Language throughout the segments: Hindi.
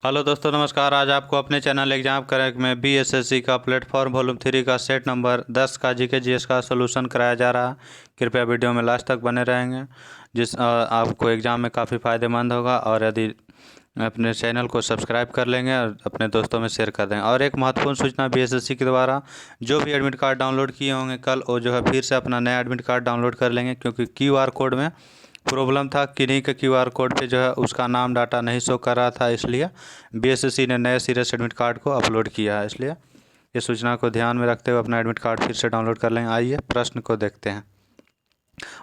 हेलो दोस्तों, नमस्कार। आज आपको अपने चैनल एग्जाम क्रैक में बीएसएससी का प्लेटफॉर्म वॉल्यूम 3 का सेट नंबर 10 का जीके जीएस का सॉल्यूशन कराया जा रहा है। कृपया वीडियो में लास्ट तक बने रहेंगे, आपको एग्ज़ाम में काफ़ी फ़ायदेमंद होगा। और यदि अपने चैनल को सब्सक्राइब कर लेंगे और अपने दोस्तों में शेयर कर देंगे। और एक महत्वपूर्ण सूचना, बीएसएससी के द्वारा जो भी एडमिट कार्ड डाउनलोड किए होंगे कल, वो जो है फिर से अपना नया एडमिट कार्ड डाउनलोड कर लेंगे, क्योंकि क्यूआर कोड में प्रॉब्लम था। किन्हीं के क्यूआर कोड पे जो है उसका नाम डाटा नहीं शो कर रहा था, इसलिए बीएसएससी ने नए सिरे से एडमिट कार्ड को अपलोड किया है। इसलिए ये सूचना को ध्यान में रखते हुए अपना एडमिट कार्ड फिर से डाउनलोड कर लेंगे। आइए प्रश्न को देखते हैं।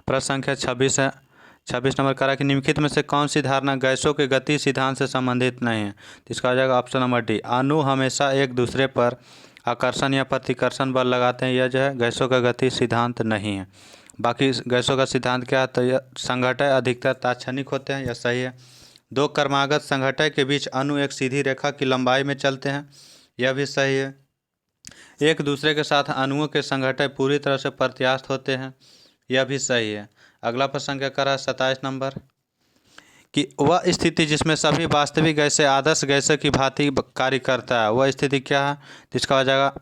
प्रश्न संख्या 26 है। 26 नंबर करा कि निम्नलिखित में से कौन सी धारणा गैसों के गति सिद्धांत से संबंधित नहीं है। तो इसका आ जाएगा ऑप्शन नंबर डी, अणु हमेशा एक दूसरे पर आकर्षण या प्रतिकर्षण बल लगाते हैं। यह जो है गैसों का गति सिद्धांत नहीं है। बाकी गैसों का सिद्धांत क्या है, तो यह संघटय अधिकतर तात्क्षणिक होते हैं, यह सही है। दो क्रमागत संघटय के बीच अणु एक सीधी रेखा की लंबाई में चलते हैं, यह भी सही है। एक दूसरे के साथ अणुओं के संघटय पूरी तरह से प्रत्यास्थ होते हैं, यह भी सही है। अगला प्रश्न क्या कर रहा है 27 नंबर, कि वह स्थिति जिसमें सभी वास्तविक गैसें आदर्श गैसों की भांति कार्य करता है, वह स्थिति क्या है। तो इसका हो जाएगा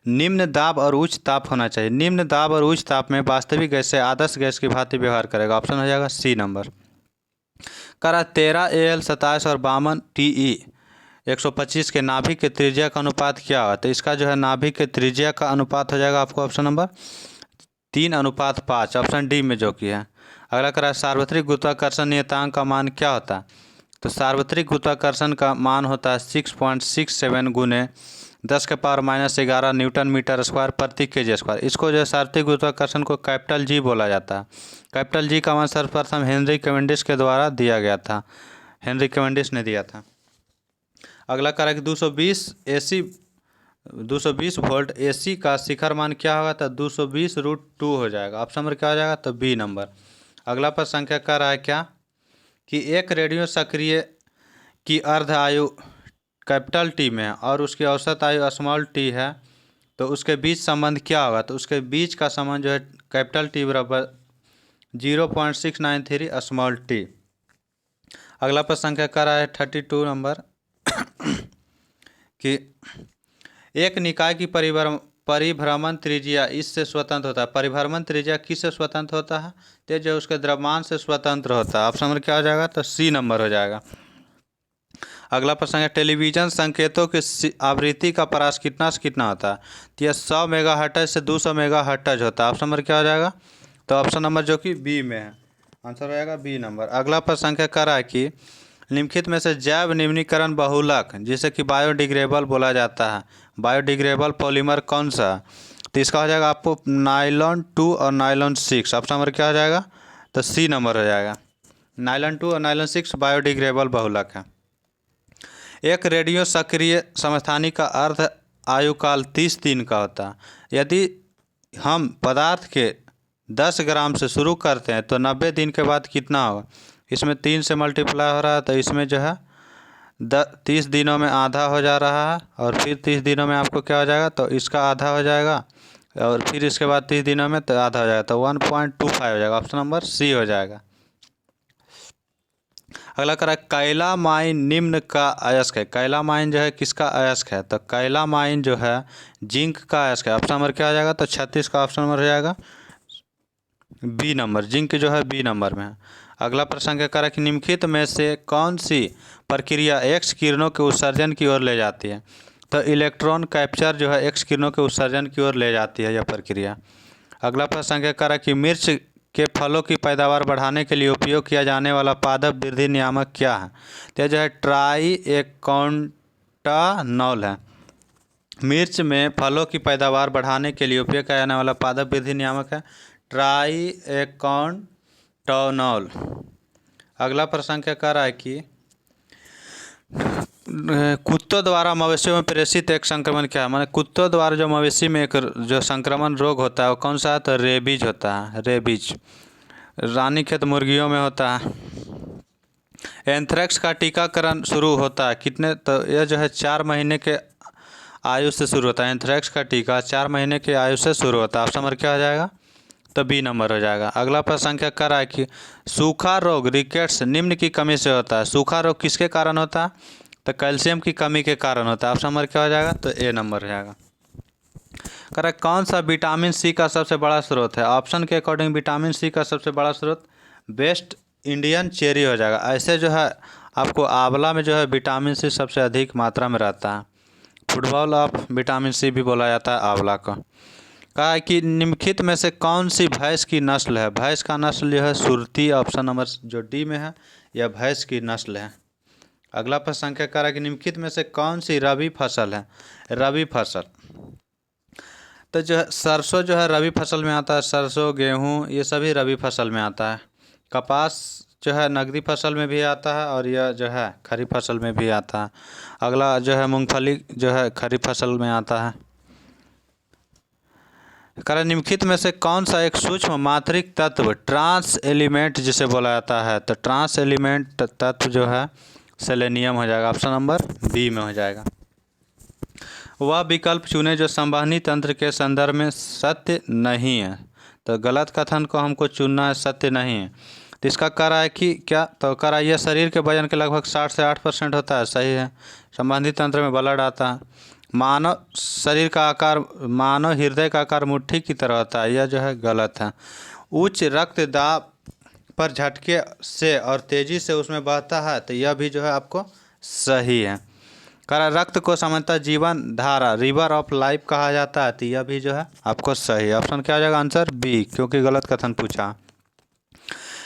निम्न दाब और उच्च ताप होना चाहिए। निम्न दाब और उच्च ताप में वास्तविक गैस से आदर्श गैस की भांति व्यवहार करेगा। ऑप्शन हो जाएगा सी नंबर। करा 13 AL 27 और 52 TE 125 के नाभिक के त्रिज्या का अनुपात क्या होगा। तो इसका जो है नाभिक के त्रिज्या का अनुपात हो जाएगा आपको ऑप्शन नंबर 3:5, ऑप्शन डी में जो कि है। अगला करा सार्वत्रिक गुरुत्वाकर्षण नियतांक का मान क्या होता है। तो सार्वत्रिक गुरुत्वाकर्षण का मान होता है 6.67 गुने 10⁻⁻11 न्यूटन मीटर स्क्वायर प्रति केजी स्क्वायर। इसको जो है सार्वत्रिक गुरुत्वाकर्षण को कैपिटल जी बोला जाता है। कैपिटल जी का मान सर्वप्रथम हेनरी कैवेंडिश के द्वारा दिया गया था, हेनरी कैवेंडिश ने दिया था। अगला करा कि 220 वोल्ट एसी का शिखर मान क्या होगा। तो 220√2 हो जाएगा। ऑप्शन नंबर क्या हो जाएगा, तो बी नंबर। अगला पर संख्या कर रहा है क्या, कि एक रेडियो सक्रिय की अर्ध आयु कैपिटल टी में है और उसकी औसत आयु स्मॉल टी है, तो उसके बीच संबंध क्या होगा। तो उसके बीच का संबंध जो है कैपिटल टी बराबर 0.693 स्मॉल टी। अगला पर संख्या कर रहा है 32 नंबर, कि एक निकाय की परिभ्रमण त्रिज्या इससे स्वतंत्र होता है। परिभ्रमण त्रिज्या किससे स्वतंत्र होता है, तो जो उसके द्रव्यमान से स्वतंत्र होता है। ऑप्शन नंबर क्या हो जाएगा, तो सी नंबर हो जाएगा। अगला प्रश्न है टेलीविजन संकेतों की आवृत्ति का परास कितना से कितना होता है। तो यह 100 मेगाहर्ट्ज से 200 मेगाहर्ट्ज होता है। ऑप्शन नंबर क्या हो जाएगा, तो ऑप्शन नंबर जो कि बी में है, आंसर हो जाएगा बी नंबर। अगला प्रश्न संख्या कर रहा है कि निम्नलिखित में से जैव निम्नीकरण बहुलक जिसे कि बायोडिग्रेडेबल बोला जाता है, बायोडिग्रेडेबल पॉलीमर कौन सा। तो इसका हो जाएगा आपको नायलॉन 2 और नायलॉन 6। ऑप्शन नंबर क्या हो जाएगा, तो सी नंबर हो जाएगा। नायलॉन 2 और नायलॉन 6 बायोडिग्रेडेबल बहुलक है। एक रेडियो सक्रिय समस्थानिक का अर्ध आयुकाल 30 दिन का होता है। यदि हम पदार्थ के 10 ग्राम से शुरू करते हैं तो 90 दिन के बाद कितना होगा। इसमें 3 से मल्टीप्लाई हो रहा है, तो इसमें जो है 30 दिनों में आधा हो जा रहा है, और फिर 30 दिनों में आपको क्या हो जाएगा, तो इसका आधा हो जाएगा, और फिर इसके बाद 30 दिनों में तो आधा हो जाएगा, तो 1.25 हो जाएगा। ऑप्शन नंबर सी हो जाएगा। अगला करा कैलामाइन निम्न का अयस्क है। कैलामाइन जो है किसका अयस्क है, तो कैलामाइन जो है जिंक का अयस्क है। ऑप्शन नंबर क्या हो जाएगा, तो 36 का ऑप्शन नंबर हो जाएगा बी नंबर। जिंक जो है बी नंबर में है। अगला प्रश्न क्या करा कि निम्नलिखित में से कौन सी प्रक्रिया एक्स किरणों के उत्सर्जन की ओर ले जाती है। तो इलेक्ट्रॉन कैप्चर जो है एक्स किरणों के उत्सर्जन की ओर ले जाती है यह प्रक्रिया। अगला प्रश्न क्या करा कि मिर्च के फलों की पैदावार बढ़ाने के लिए उपयोग किया जाने वाला पादप वृद्धि नियामक क्या है। तो जो है ट्राइएकोटानॉल है। मिर्च में फलों की पैदावार बढ़ाने के लिए उपयोग किया जाने वाला पादप वृद्धि नियामक है ट्राइएकोटानॉल। अगला प्रश्न क्या कह रहा है कि कुत्तों द्वारा मवेशियों में प्रेषित एक संक्रमण क्या है। माने कुत्तों द्वारा जो मवेशी में एक जो संक्रमण रोग होता है वो कौन सा है, तो रेबीज होता है। रेबीज रानीखेत मुर्गियों में होता है। एंथ्रेक्स का टीकाकरण शुरू होता है कितने, तो यह जो है 4 महीने के आयु से शुरू होता है। एंथ्रेक्स का टीका 4 महीने के आयु से शुरू होता है। ऑप्शन नंबर क्या हो जाएगा, तो बी नंबर हो जाएगा। अगला प्रश्न संख्या कर रहा है कि सूखा रोग रिकेट्स निम्न की कमी से होता है। सूखा रोग किसके कारण होता है, तो कैल्शियम की कमी के कारण होता है। ऑप्शन नंबर क्या हो जाएगा? तो ए नंबर हो जाएगा। करेक्ट। कौन सा विटामिन सी का सबसे बड़ा स्रोत है? ऑप्शन के अकॉर्डिंग विटामिन सी का सबसे बड़ा स्रोत बेस्ट इंडियन चेरी हो जाएगा। ऐसे जो है आपको आंवला में जो है विटामिन सी सबसे अधिक मात्रा में रहता है। फुटबॉल ऑफ विटामिन सी भी बोला जाता है आंवला को। कहा है कि निम्नलिखित में से कौन सी भैंस की नस्ल है? भैंस का नस्ल जो है सुरती, ऑप्शन नंबर जो डी में है, यह भैंस की नस्ल है। अगला प्रश्न संख्या कह रहा है कि निम्नलिखित में से कौन सी रबी फसल है? रबी फसल तो जो है सरसों जो है रबी फसल में आता है। सरसों, गेहूँ, ये सभी रबी फसल में आता है। कपास जो है नकदी फसल में भी आता है और यह जो है खरीफ फसल में भी आता है। अगला जो है मूंगफली जो है खरीफ फसल में आता है। कारण निम्नलिखित में से कौन सा एक सूक्ष्म मात्रिक तत्व ट्रांस एलिमेंट जिसे बोला जाता है? तो ट्रांस एलिमेंट तत्व जो है सेलेनियम हो जाएगा। ऑप्शन नंबर बी में हो जाएगा। वह विकल्प चुने जो संवहनी तंत्र के संदर्भ में सत्य नहीं है। तो गलत कथन को हमको चुनना है, सत्य नहीं है। तो इसका कह रहा है कि क्या? तो कह रहा है यह शरीर के वजन के लगभग 60 से 8% होता है। सही है। संवहनी तंत्र में ब्लड आता है। मानव शरीर का आकार, मानव हृदय का आकार मुट्ठी की तरह होता है। यह जो है गलत है। उच्च रक्तदाब पर झटके से और तेज़ी से उसमें बहता है। तो यह भी जो है आपको सही है। करा रक्त को सामान्यतः जीवन धारा, रिवर ऑफ लाइफ कहा जाता है। तो यह भी जो है आपको सही है। ऑप्शन क्या हो जाएगा? आंसर बी, क्योंकि गलत कथन पूछा।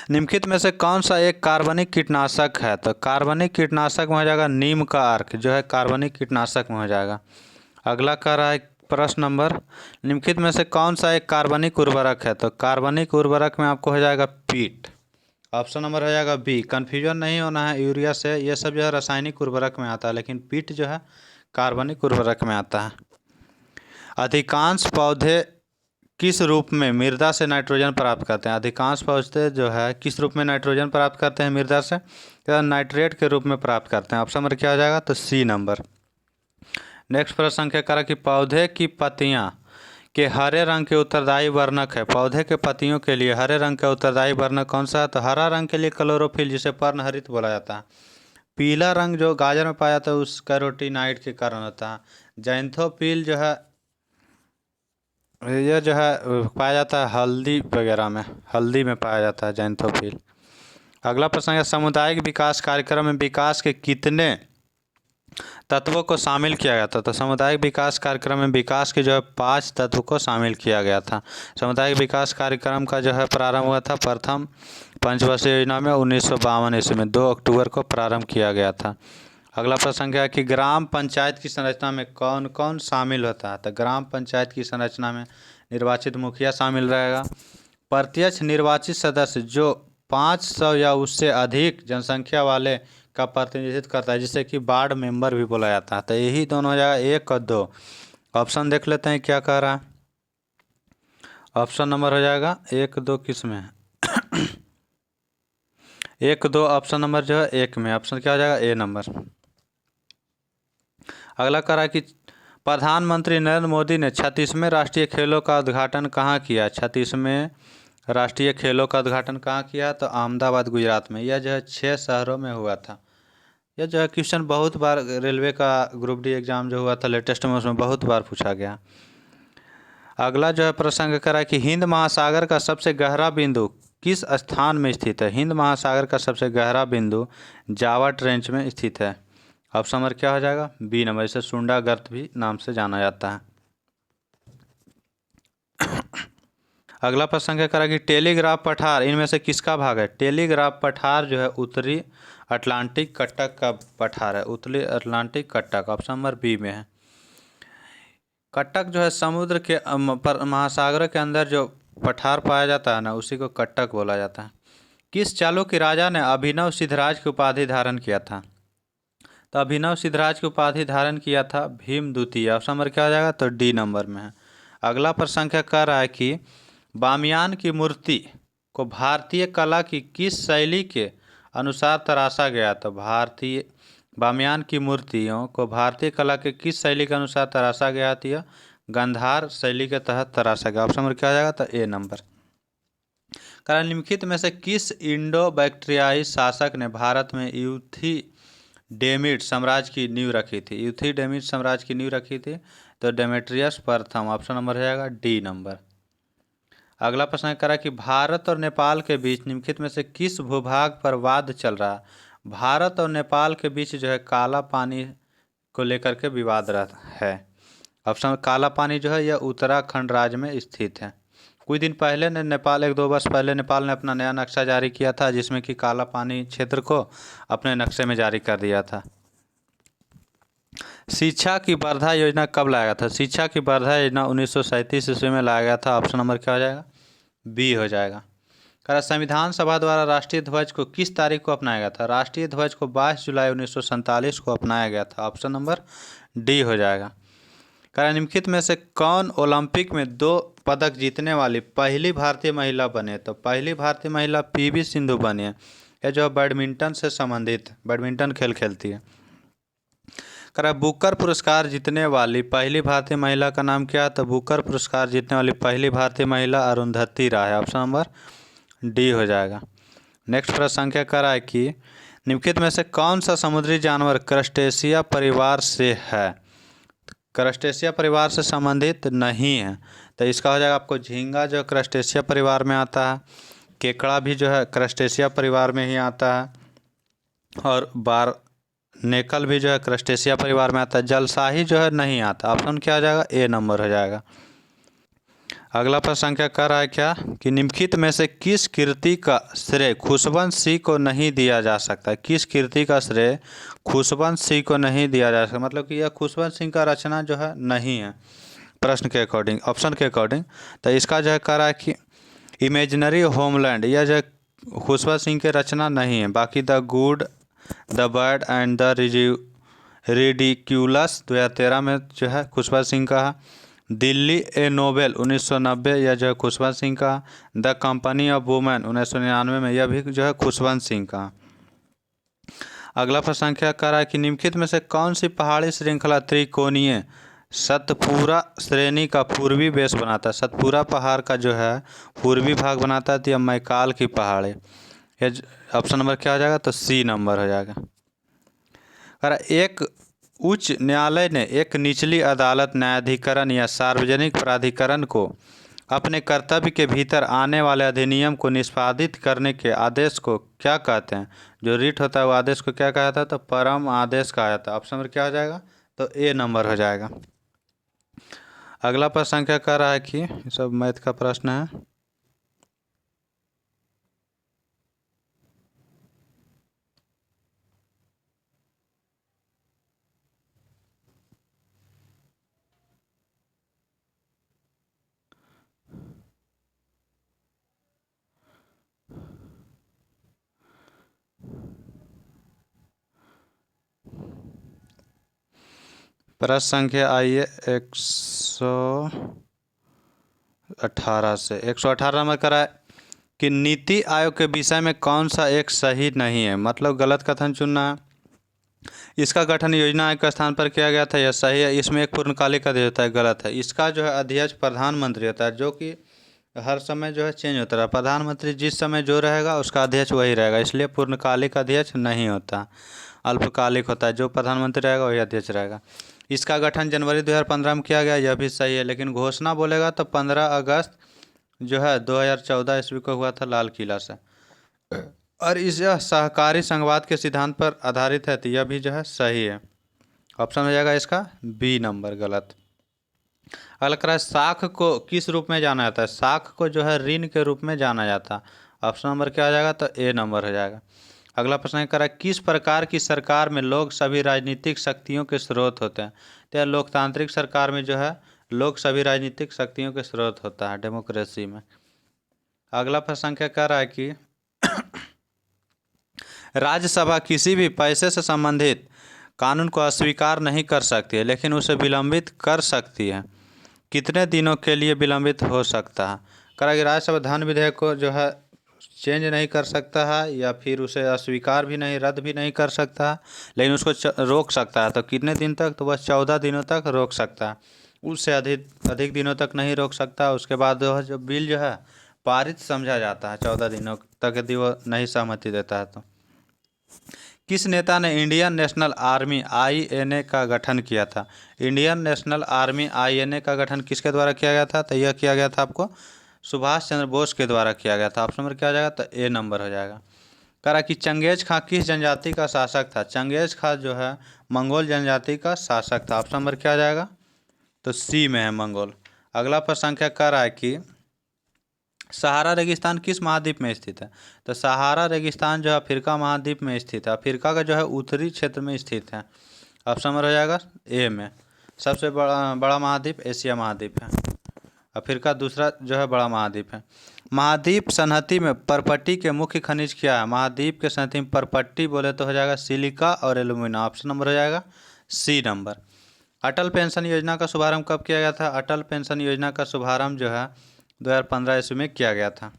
निम्नलिखित में से कौन सा एक कार्बनिक कीटनाशक है? तो कार्बनिक कीटनाशक में हो जाएगा नीम का अर्क, जो है कार्बनिक कीटनाशक में हो जाएगा। अगला कह रहा है प्रश्न नंबर, निम्नलिखित में से कौन सा एक कार्बनिक उर्वरक है? तो कार्बनिक उर्वरक में आपको हो जाएगा पीट। ऑप्शन नंबर हो जाएगा बी। कन्फ्यूजन नहीं होना है यूरिया से, ये सब जो है रासायनिक उर्वरक में आता है, लेकिन पीट जो है कार्बनिक उर्वरक में आता है। अधिकांश पौधे किस रूप में मृदा से नाइट्रोजन प्राप्त करते हैं? अधिकांश पौधे जो है किस रूप में नाइट्रोजन प्राप्त करते हैं मृदा से? तो नाइट्रेट के रूप में प्राप्त करते हैं। ऑप्शन नंबर क्या हो जाएगा? तो सी नंबर। नेक्स्ट प्रश्न संख्या करा कि पौधे की पत्तियां के हरे रंग के उत्तरदायी वर्णक है। पौधे के पत्तियों के लिए हरे रंग का उत्तरदायी वर्णक कौन सा है? तो हरा रंग के लिए क्लोरोफिल, जिसे पर्णहरित बोला जाता है। पीला रंग जो गाजर में पाया जाता है उस कैरोटीनाइड के कारण होता है। जैंथोफिल जो है यह जो है पाया जाता है हल्दी वगैरह में, हल्दी में पाया जाता है जैंथोफिल। अगला प्रश्न है सामुदायिक विकास कार्यक्रम में विकास के कितने तत्वों को शामिल किया गया था? तो सामुदायिक विकास कार्यक्रम में विकास के जो है 5 तत्व को शामिल किया गया था। सामुदायिक विकास कार्यक्रम का जो है प्रारंभ हुआ था प्रथम पंचवर्षीय योजना में 1952 ईस्वी में 2 अक्टूबर को प्रारंभ किया गया था। अगला प्रश्न क्या है कि ग्राम पंचायत की संरचना में कौन कौन शामिल होता है? तो ग्राम पंचायत की संरचना में निर्वाचित मुखिया शामिल रहेगा, प्रत्यक्ष निर्वाचित सदस्य जो 500 या उससे अधिक जनसंख्या वाले का प्रतिनिधित्व करता है, जिसे कि वार्ड मेंबर भी बोला जाता है। तो यही दोनों हो जाएगा 1 और 2। ऑप्शन देख लेते हैं क्या कह रहा है। ऑप्शन नंबर हो जाएगा 1, 2 किस में है? 1, 2 ऑप्शन नंबर जो है 1 में। ऑप्शन क्या हो जाएगा? ए नंबर। अगला कह रहा है कि प्रधानमंत्री नरेंद्र मोदी ने 36वें राष्ट्रीय खेलों का उद्घाटन कहाँ किया? 36वें राष्ट्रीय खेलों का उद्घाटन कहाँ किया? तो अहमदाबाद गुजरात में। यह जो है 6 शहरों में हुआ था। यह जो है क्वेश्चन बहुत बार रेलवे का ग्रुप डी एग्ज़ाम जो हुआ था लेटेस्ट में, उसमें बहुत बार पूछा गया। अगला जो है प्रसंग करा कि हिंद महासागर का सबसे गहरा बिंदु किस स्थान में स्थित है? हिंद महासागर का सबसे गहरा बिंदु जावा ट्रेंच में स्थित है। ऑप्शन नंबर क्या हो जाएगा? B number. इसे सुंडा गर्त भी नाम से जाना जाता है। अगला प्रश्न क्या करा कि टेलीग्राफ पठार इनमें से किसका भाग है? टेलीग्राफ पठार जो है उत्तरी अटलांटिक कटक का पठार है। उत्तरी अटलांटिक कटक ऑप्शन नंबर बी में है। कटक जो है समुद्र के महासागर के अंदर जो पठार पाया जाता है ना, उसी को कटक बोला जाता है। किस चालुक्य राजा ने अभिनव सिद्धराज की उपाधि धारण किया था? तो अभिनव सिद्धराज की उपाधि धारण किया था भीम द्वितीय। ऑप्शन नंबर क्या हो जाएगा? तो डी नंबर में है। अगला प्रश्न क्या कह रहा है कि बामियान की मूर्ति को भारतीय कला की किस शैली के अनुसार तराशा गया? तो भारतीय बामियान की मूर्तियों को भारतीय कला के किस शैली के अनुसार तराशा गया था? गांधार शैली के तहत तराशा गया। ऑप्शन नंबर क्या हो जाएगा? तो ए नंबर। कारण निम्नलिखित में से किस इंडो बैक्टीरियाई शासक ने भारत में यूथी डेमिड साम्राज्य की नींव रखी थी? यूथिडेमिड साम्राज्य की नींव रखी थी तो डेमेट्रियस प्रथम, ऑप्शन नंबर हो जाएगा डी नंबर। अगला प्रश्न करा कि भारत और नेपाल के बीच निम्नलिखित में से किस भूभाग पर वाद चल रहा है? भारत और नेपाल के बीच जो है काला पानी को लेकर के विवाद है। ऑप्शन काला पानी जो है यह उत्तराखंड राज्य में स्थित है। कुछ दिन पहले ने नेपाल, 1-2 वर्ष पहले नेपाल ने अपना नया नक्शा जारी किया था जिसमें कि काला पानी क्षेत्र को अपने नक्शे में जारी कर दिया था। शिक्षा की वर्धा योजना कब लाया गया था? शिक्षा की वर्धा योजना 1937 ईस्वी में लाया गया था। ऑप्शन नंबर क्या हो जाएगा? बी हो जाएगा। कहा संविधान सभा द्वारा राष्ट्रीय ध्वज को किस तारीख को अपनाया गया था? राष्ट्रीय ध्वज को 22 जुलाई 1947 को अपनाया गया था। ऑप्शन नंबर डी हो जाएगा। कहा निम्नलिखित में से कौन ओलंपिक में 2 पदक जीतने वाली पहली भारतीय महिला बने? तो पहली भारतीय महिला पीवी सिंधु बनी है। यह जो बैडमिंटन से संबंधित बैडमिंटन खेल खेलती है। करा बुकर पुरस्कार जीतने वाली पहली भारतीय महिला का नाम क्या है? तो बुकर पुरस्कार जीतने वाली पहली भारतीय महिला अरुंधति राय है। ऑप्शन नंबर डी हो जाएगा। नेक्स्ट प्रश्न संख्या करा है कि निम्नलिखित में से कौन सा समुद्री जानवर क्रस्टेशिया परिवार से है? क्रस्टेशिया परिवार से संबंधित नहीं है तो इसका हो जाएगा आपको झींगा, जो क्रस्टेशिया परिवार में आता है। केकड़ा भी जो है क्रस्टेशिया परिवार में ही आता है। और बारनेकल भी जो है क्रस्टेशिया परिवार में आता है। जलसाही जो है नहीं आता। ऑप्शन क्या हो जाएगा? ए नंबर हो जाएगा। अगला प्रश्न संख्या कर रहा है क्या कि निम्नलिखित में से किस कृति का श्रेय खुशवंत सिंह को नहीं दिया जा सकता? किस कृति का श्रेय खुशवंत सिंह को नहीं दिया जा सकता? मतलब कि यह खुशवंत सिंह का रचना जो है नहीं है प्रश्न के अकॉर्डिंग, ऑप्शन के अकॉर्डिंग। तो इसका जो है कह रहा है कि इमेजिनरी होमलैंड, यह जो खुशवंत सिंह की रचना नहीं है। बाकी the good, the bad and the ridiculous 2013 में जो है खुशवंत सिंह का है। दिल्ली ए नोबेल 1990 यह जो है खुशवंत सिंह का। द कंपनी ऑफ वुमेन 1999 में, यह भी जो है खुशवंत सिंह का। अगला प्रश्न संख्या कर रहा है कि निम्नलिखित में से कौन सी पहाड़ी श्रृंखला त्रिकोणीय सतपुरा श्रेणी का पूर्वी बेस बनाता है? सतपुरा पहाड़ का जो है पूर्वी भाग बनाता है तो यह मैकाल की पहाड़ है। यह ऑप्शन नंबर क्या हो जाएगा? तो सी नंबर हो जाएगा। एक उच्च न्यायालय ने एक निचली अदालत, न्यायाधिकरण या सार्वजनिक प्राधिकरण को अपने कर्तव्य के भीतर आने वाले अधिनियम को निष्पादित करने के आदेश को क्या कहते हैं? जो रिट होता है वो आदेश को क्या कहा जाता है? तो परम आदेश कहा जाता है। ऑप्शन नंबर क्या हो जाएगा? तो ए नंबर हो जाएगा। अगला प्रश्न संख्या कह रहा है कि ये सब मैथ का प्रश्न है। प्रश्न संख्या आइए 118 से 118 में करा है कि नीति आयोग के विषय में कौन सा एक सही नहीं है? मतलब गलत कथन चुनना है। इसका गठन योजना आयोग के स्थान पर किया गया था, यह सही है। इसमें एक पूर्णकालिक अध्यक्ष होता है, गलत है। इसका जो है अध्यक्ष प्रधानमंत्री होता है, जो कि हर समय जो है चेंज होता है। प्रधानमंत्री जिस समय जो रहेगा उसका अध्यक्ष वही रहेगा, इसलिए पूर्णकालिक अध्यक्ष नहीं होता, अल्पकालिक होता है। जो प्रधानमंत्री रहेगा वही अध्यक्ष रहेगा। इसका गठन जनवरी 2015 में किया गया, यह भी सही है। लेकिन घोषणा बोलेगा तो 15 अगस्त जो है 2014 ईस्वी को हुआ था लाल किला से। और इस सहकारी संघवाद के सिद्धांत पर आधारित है, तो यह भी जो है सही है। ऑप्शन हो जाएगा इसका बी नंबर, गलत। अगला करा है साख को किस रूप में जाना जाता है? साख को जो है ऋण के रूप में जाना जाता है। ऑप्शन नंबर क्या हो जाएगा? तो ए नंबर हो जाएगा। अगला प्रश्न करा किस प्रकार की सरकार में लोग सभी राजनीतिक शक्तियों के स्रोत होते हैं? तो लोकतांत्रिक सरकार में जो है लोग सभी राजनीतिक शक्तियों के स्रोत होता है, डेमोक्रेसी में। अगला प्रश्न क्या कह रहा है कि राज्यसभा किसी भी पैसे से संबंधित कानून को अस्वीकार नहीं कर सकती है, लेकिन उसे विलंबित कर सकती है। कितने दिनों के लिए विलंबित हो सकता है? करा कि राज्यसभा धन विधेयक को जो है चेंज नहीं कर सकता है, या फिर उसे अस्वीकार भी नहीं, रद्द भी नहीं कर सकता है, लेकिन उसको रोक सकता है। तो कितने दिन तक? तो बस 14 दिनों तक रोक सकता है, उससे अधिक दिनों तक नहीं रोक सकता। उसके बाद जो बिल जो है पारित समझा जाता है 14 दिनों तक, यदि वो नहीं सहमति देता है तो। किस नेता ने इंडियन नेशनल आर्मी INA का गठन किया था? इंडियन नेशनल आर्मी INA का गठन किसके द्वारा किया गया था? तो यह किया गया था आपको सुभाष चंद्र बोस के द्वारा किया गया था। ऑप्शन नंबर क्या हो जाएगा? तो A नंबर हो जाएगा। करा कि चंगेज खां किस जनजाति का शासक था? चंगेज खां जो है मंगोल जनजाति का शासक था। ऑप्शन नंबर क्या हो जाएगा? तो C में है मंगोल। अगला प्रश्न संख्या कर रहा है कि सहारा रेगिस्तान किस महाद्वीप में स्थित है? तो सहारा रेगिस्तान जो है अफ्रीका महाद्वीप में स्थित है। अफ्रीका का जो है उत्तरी क्षेत्र में स्थित है। ऑप्शन नंबर हो जाएगा A में। सबसे बड़ा महाद्वीप एशिया महाद्वीप है। अफ्रीका दूसरा जो है बड़ा महाद्वीप है। महाद्वीप संहति में परपट्टी के मुख्य खनिज क्या है? महाद्वीप के संहति में परपट्टी बोले तो हो जाएगा सिलिका और एल्यूमिना। ऑप्शन नंबर हो जाएगा C नंबर। अटल पेंशन योजना का शुभारंभ कब किया गया था? अटल पेंशन योजना का शुभारंभ जो है 2015 ईस्वी में किया गया था।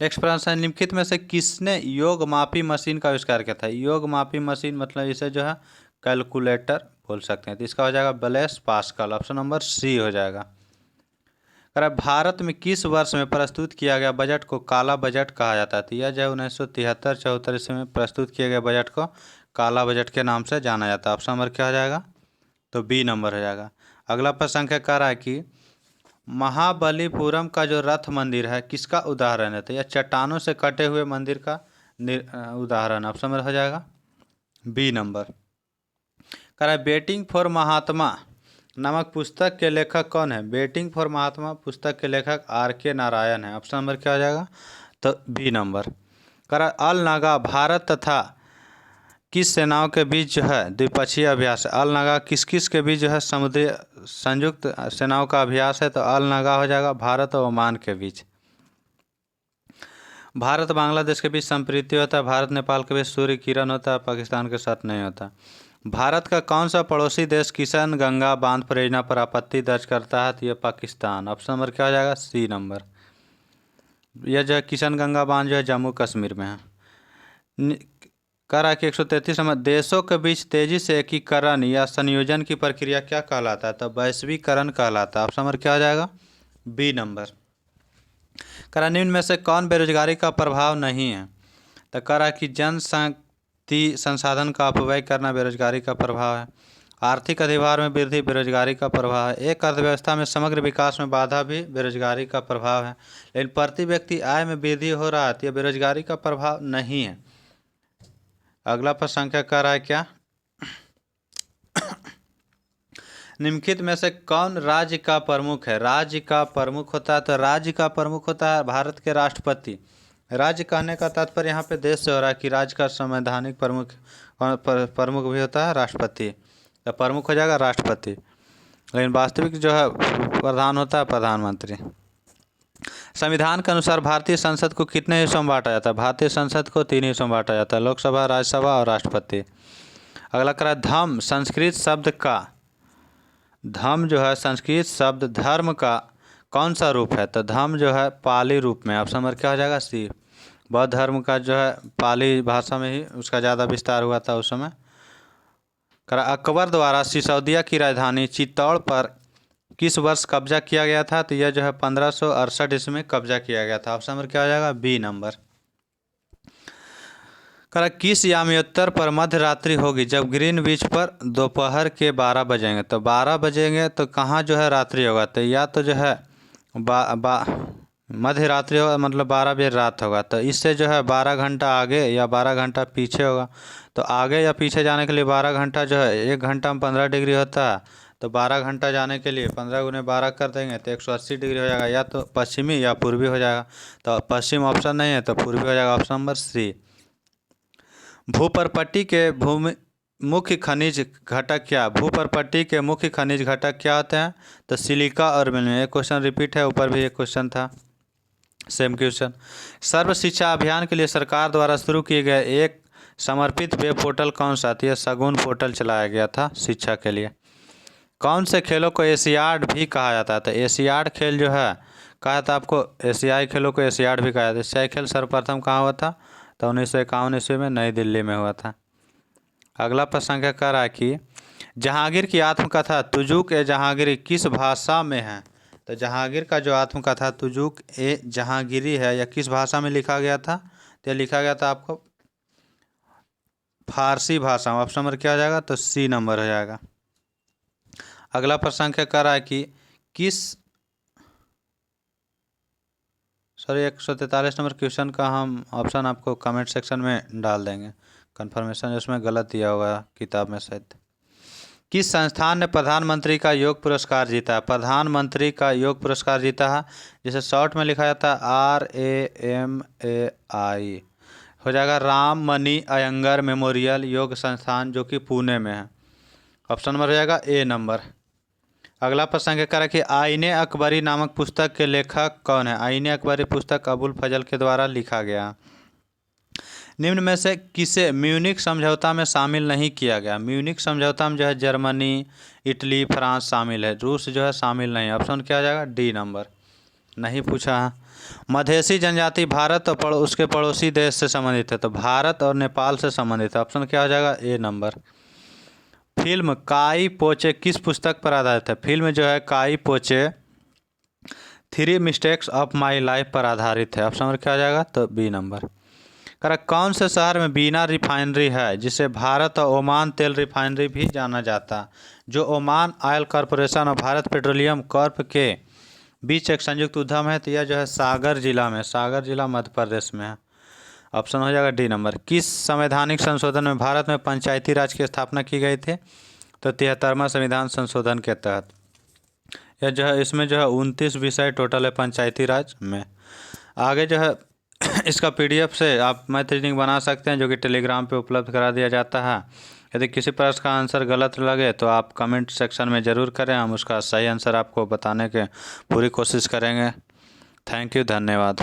नेक्स्ट प्रश्न है, निम्नलिखित में से किसने योग मापी मशीन का आविष्कार किया था? योग मापी मशीन मतलब इसे जो है कैलकुलेटर बोल सकते हैं। तो इसका हो जाएगा Blaise Pascal. Option number C हो जाएगा। भारत में किस वर्ष में प्रस्तुत किया गया बजट को काला बजट कहा जाता है? तो यह जो है 1973-74 ईस्वी में प्रस्तुत किए गए बजट को काला बजट के नाम से जाना जाता है। ऑप्शन नंबर क्या हो जाएगा? तो B नंबर हो जाएगा। अगला प्रश्न संख्या कह रहा है कि महाबलीपुरम का जो रथ मंदिर है किसका उदाहरण है? तो यह चट्टानों से कटे हुए मंदिर का उदाहरण। ऑप्शन नंबर हो जाएगा B नंबर। कह रहा है बेटिंग फॉर महात्मा नामक पुस्तक के लेखक कौन है? बेटिंग फॉर महात्मा पुस्तक के लेखक RK नारायण है। ऑप्शन नंबर क्या हो जाएगा? तो B नंबर। कह रहा है अल नागा भारत तथा किस सेनाओं के बीच जो है द्विपक्षीय अभ्यास है? अल नागा किस किस के बीच जो है समुद्री संयुक्त सेनाओं का अभ्यास है? तो अल नागा हो जाएगा भारत और ओमान के बीच। भारत बांग्लादेश के बीच संप्रीति होता है। भारत नेपाल के बीच सूर्य किरण होता है। पाकिस्तान के साथ नहीं होता। भारत का कौन सा पड़ोसी देश किशन गंगा बांध परियोजना पर आपत्ति दर्ज करता है? तो यह पाकिस्तान। ऑप्शन नंबर क्या हो जाएगा? C number. यह जो है किशन गंगा बांध जो है जम्मू कश्मीर में है। कह रहा है कि 133 नंबर देशों के बीच तेजी से एकीकरण या संयोजन की प्रक्रिया क्या कहलाता है? तो वैश्वीकरण कहलाता है। ऑप्शन नंबर क्या हो जाएगा? B number. कह रहा निम्न में से कौन बेरोजगारी का प्रभाव नहीं है? तो कह रहा कि जनशक्ति संसाधन का अपव्यय करना बेरोजगारी का प्रभाव है। आर्थिक अधिभार में वृद्धि बेरोजगारी का प्रभाव है। एक अर्थव्यवस्था में समग्र विकास में बाधा भी बेरोजगारी का प्रभाव है। लेकिन प्रति व्यक्ति आय में वृद्धि हो रहा है तो यह बेरोजगारी का प्रभाव नहीं है। अगला प्रश्न संख्या कह रहा है क्या निम्नलिखित में से कौन राज्य का प्रमुख है? राज्य का प्रमुख होता है तो राज्य का प्रमुख होता है भारत के राष्ट्रपति। राज्य कहने का तात्पर्य यहाँ पे देश से हो रहा है कि राज्य का संवैधानिक प्रमुख भी होता है राष्ट्रपति। तो प्रमुख हो जाएगा राष्ट्रपति। लेकिन वास्तविक जो है प्रधान होता है प्रधानमंत्री। संविधान के अनुसार भारतीय संसद को कितने हिस्सों में बांटा जाता है? भारतीय संसद को 3 हिस्सों में बांटा जाता है, लोकसभा, राज्यसभा और राष्ट्रपति। अगला करा धम्म संस्कृत शब्द का धम्म जो है संस्कृत शब्द धर्म का कौन सा रूप है? तो धम्म जो है पाली रूप में। ऑप्शन नंबर क्या हो जाएगा? C। बौद्ध धर्म का जो है पाली भाषा में ही उसका ज़्यादा विस्तार हुआ था उस समय। करा अकबर द्वारा सिसोदिया की राजधानी चित्तौड़ पर किस वर्ष कब्जा किया गया था? तो यह जो है 1568 ईस्वी में कब्जा किया गया था। ऑप्शन नंबर क्या हो जाएगा? B number. करा किस यामयोत्तर पर मध्य रात्रि होगी जब ग्रीनविच पर दोपहर के 12 बजेंगे? तो 12 बजेंगे तो कहाँ जो है रात्रि होगा? तो या तो जो है मध्य रात्रि होगा मतलब 12 बजे रात होगा। तो इससे जो है 12 घंटा आगे या 12 घंटा पीछे होगा। तो आगे या पीछे जाने के लिए 12 घंटा जो है 1 घंटा में 15 डिग्री होता है। तो 12 घंटा जाने के लिए 15 गुने 12 कर देंगे तो 180 डिग्री हो जाएगा। या तो पश्चिमी या पूर्वी हो जाएगा। तो पश्चिम ऑप्शन नहीं है तो पूर्वी हो जाएगा। Option number C। भूपरपट्टी के मुख्य खनिज घटक क्या? भूपरपट्टी के मुख्य खनिज घटक क्या होते हैं? तो सिलिका और एल्यूमिनियम। एक क्वेश्चन रिपीट है, ऊपर भी एक क्वेश्चन था, सेम क्वेश्चन। सर्व शिक्षा अभियान के लिए सरकार द्वारा शुरू किए गए एक समर्पित वेब पोर्टल कौन सा था? शगुन पोर्टल चलाया गया था शिक्षा के लिए। कौन से खेलों को एशियाड भी कहा जाता है? तो एशियाड खेल जो है कहा था आपको, एशियाई खेलों को एशियाड भी कहा जाता है। एशियाई खेल सर्वप्रथम कहाँ हुआ था? तो 1951 ईस्वी में नई दिल्ली में हुआ था। अगला प्रश्न क्या कह रहा है कि जहांगीर की आत्मकथा तुजुक ए जहांगीरी किस भाषा में है? तो जहांगीर का जो आत्मकथा तुजुक ए जहांगीरी है यह किस भाषा में लिखा गया था? तो लिखा गया था आपको फारसी भाषा। ऑप्शन नंबर क्या हो जाएगा? तो सी नंबर हो जाएगा। अगला प्रश्न क्या कर रहा है कि किस 143 नंबर क्वेश्चन का हम ऑप्शन आपको कमेंट सेक्शन में डाल देंगे, कंफर्मेशन उसमें गलत दिया होगा किताब में शायद। किस संस्थान ने प्रधानमंत्री का योग पुरस्कार जीता है? प्रधानमंत्री का योग पुरस्कार जीता है, जिसे शॉर्ट में लिखा जाता है RAMAI, हो जाएगा राममणि अयंगर मेमोरियल योग संस्थान, जो कि पुणे में है। ऑप्शन नंबर हो जाएगा ए नंबर। अगला प्रश्न क्या करें कि आईने अकबरी नामक पुस्तक के लेखक कौन है? आईने अकबरी पुस्तक अबुल फजल के द्वारा लिखा गया। निम्न में से किसे म्यूनिख समझौता में शामिल नहीं किया गया? म्यूनिख समझौता में जो है जर्मनी, इटली, फ्रांस शामिल है, रूस जो है शामिल नहीं है। ऑप्शन क्या आ जाएगा? D number. नहीं पूछा है। मधेसी जनजाति भारत और उसके पड़ोसी देश से संबंधित है, तो भारत और नेपाल से संबंधित है। ऑप्शन क्या हो जाएगा? ए नंबर। फिल्म काई पोचे किस पुस्तक पर आधारित है? फिल्म जो है काई पोचे 3 मिस्टेक्स ऑफ माई लाइफ पर आधारित है। ऑप्शन नंबर क्या हो जाएगा? तो बी नंबर। कौन से शहर में बीना रिफाइनरी है, जिसे भारत और ओमान तेल रिफाइनरी भी जाना जाता है? जो ओमान ऑयल कॉरपोरेशन और भारत पेट्रोलियम कॉर्प के बीच एक संयुक्त उद्यम है, तो यह जो है सागर जिला में, सागर जिला मध्य प्रदेश में है। ऑप्शन हो जाएगा डी नंबर। किस संवैधानिक संशोधन में भारत में पंचायती राज की स्थापना की गई थी? तो 73वां संविधान संशोधन के तहत। यह जो है इसमें जो है 29 विषय टोटल है पंचायती राज में। आगे जो है इसका PDF से आप मैथ रीजनिंग बना सकते हैं, जो कि टेलीग्राम पे उपलब्ध करा दिया जाता है। यदि किसी प्रश्न का आंसर गलत लगे तो आप कमेंट सेक्शन में ज़रूर करें, हम उसका सही आंसर आपको बताने के पूरी कोशिश करेंगे। थैंक यू, धन्यवाद।